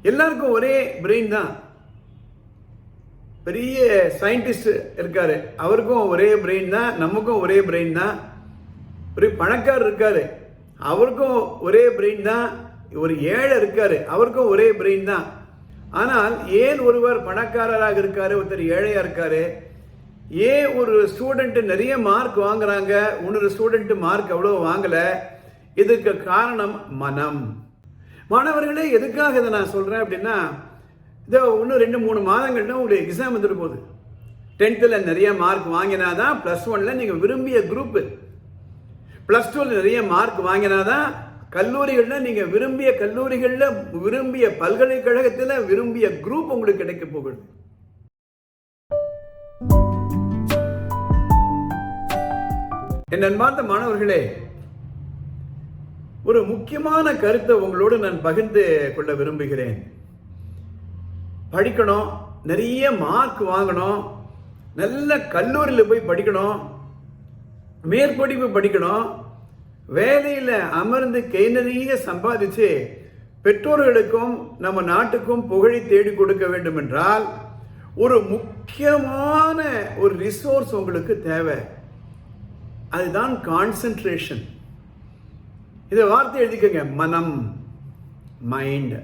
எல்லாருக்கும் ஒரே பிரெயின் தான். பெரிய சயின்டிஸ்ட் இருக்காரு, அவருக்கும் ஒரே பிரெயின் தான், நமக்கும் ஒரே பிரெயின் தான். ஒரு பணக்காரர் இருக்காரு, அவருக்கும் ஒரே பிரெயின் தான். ஒரு ஏழை இருக்காரு, அவருக்கும் ஒரே பிரெயின் தான். ஆனால் ஏன் ஒருவர் பணக்காரராக இருக்காரு, ஒருத்தர் ஏழையா இருக்காரு? ஏன் ஒரு ஸ்டூடெண்ட் நிறைய மார்க் வாங்குறாங்க, இன்னொரு ஸ்டூடெண்ட் மார்க் அவ்வளோ வாங்கல? இதுக்கு காரணம் மனம். மாணவர்களே, எதுக்காக இதை நான் சொல்றேன் அப்படின்னா, இதோ இன்னும் 2-3 மாதங்கள்னா உங்களுக்கு எக்ஸாம் வந்துட்டு போகுது. 10th நிறைய மார்க் வாங்கினாதான் +1 நீங்கள் விரும்பிய குரூப், +2 நிறைய மார்க் வாங்கினாதான் கல்லூரிகளில் நீங்கள் விரும்பிய கல்லூரிகளில் விரும்பிய பல்கலைக்கழகத்தில் விரும்பிய குரூப் உங்களுக்கு கிடைக்க போகுது. என் அன்பார்ந்த மாணவர்களே, ஒரு முக்கியமான கருத்தை உங்களோடு நான் பகிர்ந்து கொள்ள விரும்புகிறேன். படிக்கணும், நிறைய மார்க் வாங்கணும், நல்ல கல்லூரியில் போய் படிக்கணும், மேற்படிப்பு படிக்கணும், வேலையில் அமர்ந்து கை நிறைய சம்பாதிச்சு பெற்றோர்களுக்கும் நம்ம நாட்டுக்கும் புகழை தேடி கொடுக்க வேண்டும் என்றால் ஒரு முக்கியமான ஒரு ரிசோர்ஸ் உங்களுக்கு தேவை. அதுதான் கான்சென்ட்ரேஷன். இதை வார்த்தை எழுதிக்கங்க, மனம், மைண்ட்.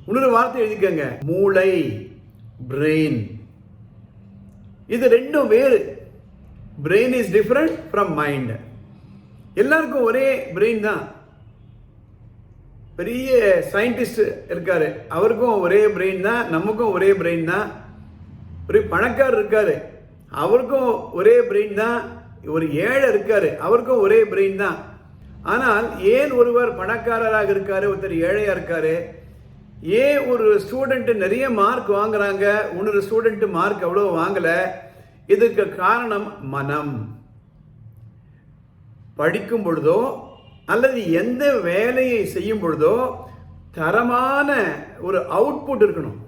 இன்னொரு வார்த்தை எழுதிக்கங்க, மூளை, பிரெயின். இது ரெண்டும் வேறு. Brain is different from mind. எல்லாருக்கும் ஒரே பிரெயின் தான். பெரிய சயின்டிஸ்ட் இருக்காரு, அவருக்கும் ஒரே பிரெயின் தான், நமக்கும் ஒரே பிரெயின் தான். ஒரு பணக்காரர் இருக்காரு, அவருக்கும் ஒரே பிரெயின் தான். ஒரு ஏழை இருக்காரு, அவருக்கும் ஒரே பிரெயின் தான். ஆனால் ஏன் ஒருவர் பணக்காரராக இருக்காரு, ஒருத்தர் ஏழையா இருக்காரு? ஏன் ஒரு ஸ்டூடெண்ட் நிறைய மார்க் வாங்குறாங்க, இன்னொரு ஸ்டூடெண்ட் மார்க் அவ்வளோ வாங்கல? இதுக்கு காரணம் மனம். படிக்கும் பொழுதோ அல்லது எந்த வேலையை செய்யும் பொழுதோ தரமான ஒரு அவுட்புட் இருக்கணும்,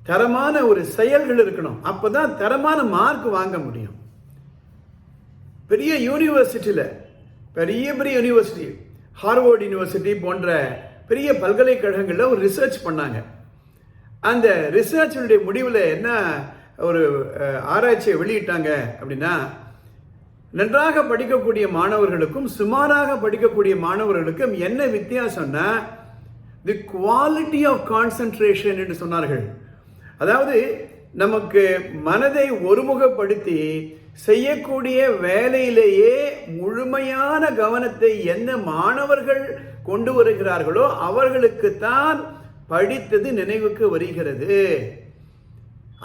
தரமான ஒரு செயல்கள் இருக்கணும். அப்பதான் தரமான மார்க் வாங்க முடியும். பெரிய யூனிவர்சிட்டியில், பெரிய பெரிய யூனிவர்சிட்டி, ஹார்வர்ட் யூனிவர்சிட்டி போன்ற பெரிய பல்கலைக்கழகங்களில் ஒரு ரிசர்ச் பண்ணாங்க. அந்த ரிசர்ச்சினுடைய முடிவில் என்ன ஒரு ஆராய்ச்சியை வெளியிட்டாங்க அப்படின்னா, நன்றாக படிக்கக்கூடிய மாணவர்களுக்கும் சுமாராக படிக்கக்கூடிய மாணவர்களுக்கும் என்ன வித்தியாசம்னா, தி குவாலிட்டி ஆஃப் கான்சென்ட்ரேஷன் என்று சொன்னார்கள். அதாவது நமக்கு மனதை ஒருமுகப்படுத்தி செய்யக்கூடிய வேலையிலேயே முழுமையான கவனத்தை எந்த மாணவர்கள் கொண்டு வருகிறார்களோ அவர்களுக்கு தான் படித்தது நினைவுக்கு வருகிறது.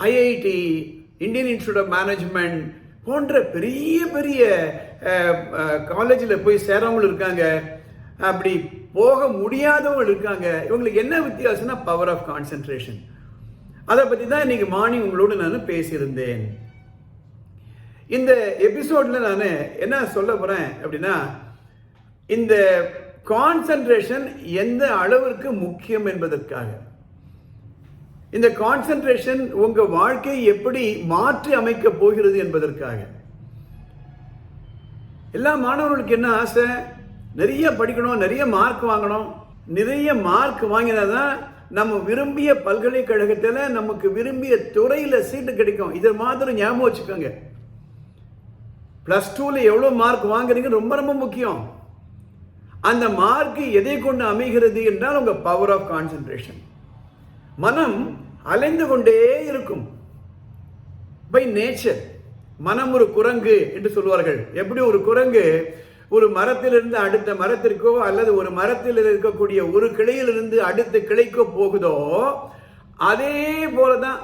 IIT, Indian Institute of Management போன்ற பெரிய பெரிய காலேஜில் போய் சேரவங்களும் இருக்காங்க, அப்படி போக முடியாதவங்க இருக்காங்க. இவங்களுக்கு என்ன வித்தியாசம்னா பவர் ஆஃப் கான்சென்ட்ரேஷன். அதை பற்றி தான் இன்னைக்கு மார்னிங் உங்களோடு நான் பேசியிருந்தேன். இந்த எபிசோடில் நான் என்ன சொல்ல போகிறேன் அப்படின்னா, இந்த கான்சென்ட்ரேஷன் எந்த அளவிற்கு முக்கியம் என்பதற்காக, இந்த கான்சென்ட்ரேஷன் உங்க வாழ்க்கை எப்படி மாற்றி அமைக்க போகிறது என்பதற்காக. எல்லா மாணவர்களுக்கு என்ன ஆசை? நிறைய படிக்கணும், நிறைய மார்க் வாங்கணும். நிறைய மார்க் வாங்கினாதான் நம்ம விரும்பிய பல்கலைக்கழகத்தில் நமக்கு விரும்பிய துறையில் சீட்டு கிடைக்கும். இதை மாதிரி ஞாபகம் வச்சுக்கோங்க. +2 எவ்வளோ மார்க் வாங்குறீங்க ரொம்ப ரொம்ப முக்கியம். அந்த மார்க் எதை கொண்டு அமைகிறது என்றால் உங்க பவர் ஆஃப் கான்சென்ட்ரேஷன். மனம் அலைந்து கொண்டே இருக்கும். பை நேச்சர் மனம் ஒரு குரங்கு என்று சொல்வார்கள். எப்படி ஒரு குரங்கு ஒரு மரத்திலிருந்து அடுத்த மரத்திற்கோ அல்லது ஒரு மரத்தில் இருக்கக்கூடிய ஒரு கிளையிலிருந்து அடுத்த கிளைக்கோ போகுதோ, அதே போலதான்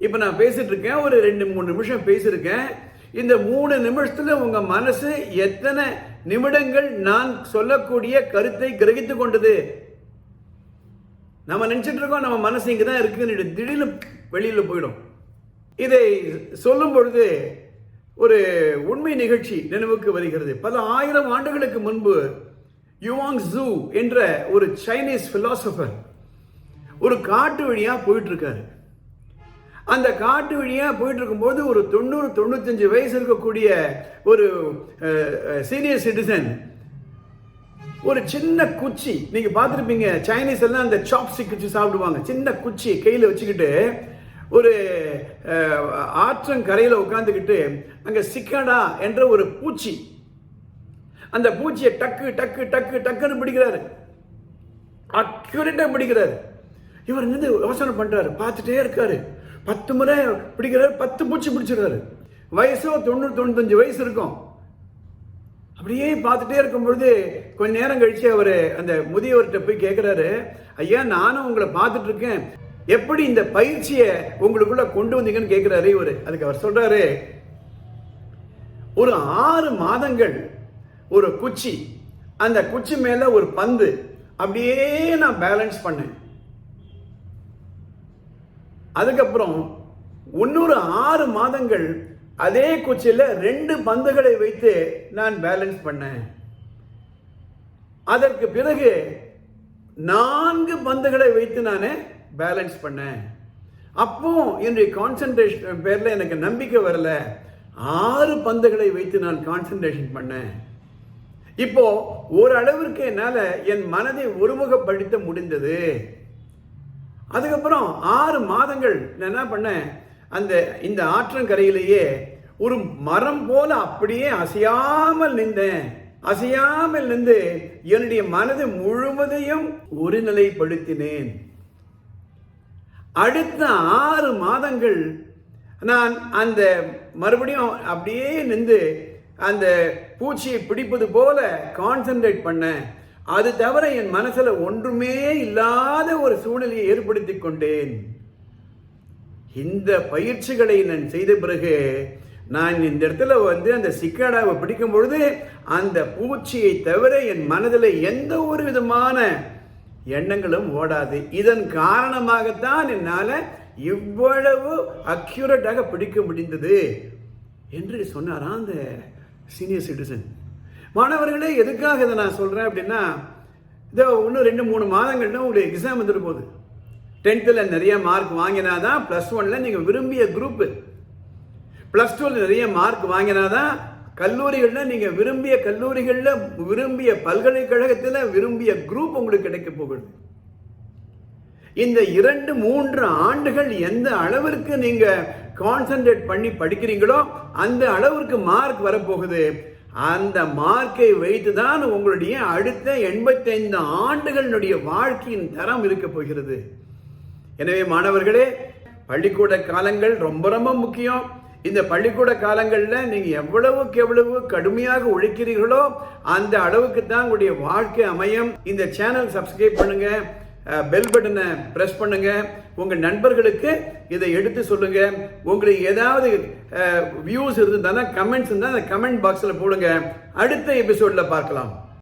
இப்ப நான் பேசிட்டு இருக்கேன். ஒரு 2-3 நிமிஷம் பேசியிருக்கேன். இந்த 3 நிமிஷத்துல உங்க மனசு எத்தனை நிமிடங்கள் நான் சொல்லக்கூடிய கருத்தை கிரகித்து கொண்டது? நம்ம நினைச்சிட்டு இருக்கோம் நம்ம மனசு இங்கதான் இருக்குன்னு, திடீர்னு வெளியில போயிடும். இதை சொல்லும் பொழுது ஒரு உண்மை நிகழ்ச்சி நினைவுக்கு வருகிறது. பல 1000 ஆண்டுகளுக்கு முன்பு யுவாங் ஜூ என்ற ஒரு சைனீஸ் பிலாசபர் ஒரு காட்டு வழியா போயிட்டு இருக்காரு. அந்த காட்டு வழியா போயிட்டு இருக்கும்போது ஒரு 90-95 வயசு இருக்கக்கூடிய ஒரு சீனியர் சிட்டிசன் ஒரு சின்ன குச்சி, நீங்க பார்த்துருப்பீங்க சைனீஸ் எல்லாம் அந்த சாப்ஸ்டிக் வச்சு சாப்பிடுவாங்க. சின்ன குச்சி கையில் வச்சுக்கிட்டு ஒரு ஆற்றங்கரையில் உட்காந்துக்கிட்டு அங்கே சிக்காடா என்ற ஒரு பூச்சி, அந்த பூச்சியை டக்கு டக்கு டக்கு டக்குன்னு பிடிக்கிறாரு, அக்யூரேட்டா பிடிக்கிறாரு. இவர் நின்று யோசனை பண்றாரு, பார்த்துட்டே இருக்காரு. 10 முறை பிடிக்கிறாரு, 10 பூச்சி பிடிச்சிருக்காரு. வயசோ 90-95 வயசு இருக்கும். அப்படியே பார்த்துட்டே இருக்கும் பொழுது கொஞ்ச நேரம் கழிச்சு அவர் அந்த முதியவர்கிட்ட போய் கேட்கிறாரு, ஐயா நானும் உங்களை பார்த்துட்டு இருக்கேன், எப்படி இந்த பயிற்சியை உங்களுக்குள்ள கொண்டு வந்தீங்கன்னு கேட்கிறாரு இவர். அதுக்கு அவர் சொல்றாரு, ஒரு 6 மாதங்கள் ஒரு குச்சி, அந்த குச்சி மேல ஒரு பந்து, அப்படியே நான் பேலன்ஸ் பண்ணேன். அதுக்கப்புறம் இன்னொரு 6 மாதங்கள் அதே குச்சியில் 2 பந்துகளை வைத்து நான் பேலன்ஸ் பண்ணேன். அதற்கு பிறகு 4 பந்துகளை வைத்து நான் பேலன்ஸ் பண்ணேன். அப்போ என்னுடைய கான்சன்ட்ரேஷன் பேர்ல எனக்கு நம்பிக்கை வரல, 6 பந்துகளை வைத்து நான் கான்சன்ட்ரேஷன் பண்ணேன். இப்போ ஓரளவிற்கு என்னால என் மனதை ஒருமுகப்படுத்த முடிந்தது. அதுக்கப்புறம் 6 மாதங்கள் நான் என்ன பண்ணேன், இந்த ஆற்றங்கரையிலேயே ஒரு மரம் போல அப்படியே அசையாமல் நின்றேன். அசையாமல் நின்று என்னுடைய மனது முழுவதையும் ஒருநிலைப்படுத்தினேன். அடுத்த 6 மாதங்கள் நான் அந்த மறுபடியும் அப்படியே நின்று அந்த பூச்சியை பிடிப்பது போல கான்சென்ட்ரேட் பண்ணேன். அது தவிர என் மனசுல ஒன்றுமே இல்லாத ஒரு சூழ்நிலையை ஏற்படுத்தி கொண்டேன். இந்த பயிற்சிகளை நான் செய்த பிறகு நான் இந்த இடத்துல அந்த சிக்காடாவை பிடிக்கும் பொழுது அந்த பூச்சியை தவிர என் மனதில் எந்த ஒரு விதமான எண்ணங்களும் ஓடாது. இதன் காரணமாகத்தான் என்னால் இவ்வளவு அக்யூரேட்டாக பிடிக்க முடிந்தது என்று சொன்னாராம் அந்த சீனியர் சிட்டிசன். மாணவர்களே, எதுக்காக இதை நான் சொல்றேன் அப்படின்னா, இதோ இன்னும் 2-3 மாதங்கள்னா உங்களுக்கு எக்ஸாம் வந்துட்டு போகுது. 10th நிறைய மார்க் வாங்கினாதான் +1 நீங்கள் விரும்பிய குரூப்பு, +2 நிறைய மார்க் வாங்கினாதான் கல்லூரிகளில் நீங்கள் விரும்பிய கல்லூரிகளில் விரும்பிய பல்கலைக்கழகத்தில் விரும்பிய குரூப் உங்களுக்கு கிடைக்க போகுது. இந்த 2-3 ஆண்டுகள் எந்த அளவிற்கு நீங்க கான்சென்ட்ரேட் பண்ணி படிக்கிறீங்களோ அந்த அளவிற்கு மார்க் வரப்போகுது. அந்த மார்க்கை வைத்துதான் உங்களுடைய அடுத்த 85 ஆண்டுகளுடைய வாழ்க்கையின் தரம் இருக்க போகிறது. எனவே மாணவர்களே, பள்ளிக்கூட காலங்கள் ரொம்ப ரொம்ப முக்கியம். இந்த பள்ளிக்கூட காலங்களில் நீங்க எவ்வளவுக்கு எவ்வளவு கடுமையாக உழைக்கிறீர்களோ அந்த அளவுக்கு தான் உங்களுடைய வாழ்க்கை அமையும். இந்த சேனல் சப்ஸ்கிரைப் பண்ணுங்க, பெல் பட்டனை பிரஸ் பண்ணுங்க, உங்க நண்பர்களுக்கு இதை எடுத்து சொல்லுங்க. உங்களுக்கு ஏதாவது வியூஸ் இருந்தால் கமெண்ட்ஸ் இருந்தால் அந்த கமெண்ட் பாக்ஸில் போடுங்க. அடுத்த எபிசோட்ல பார்க்கலாம்.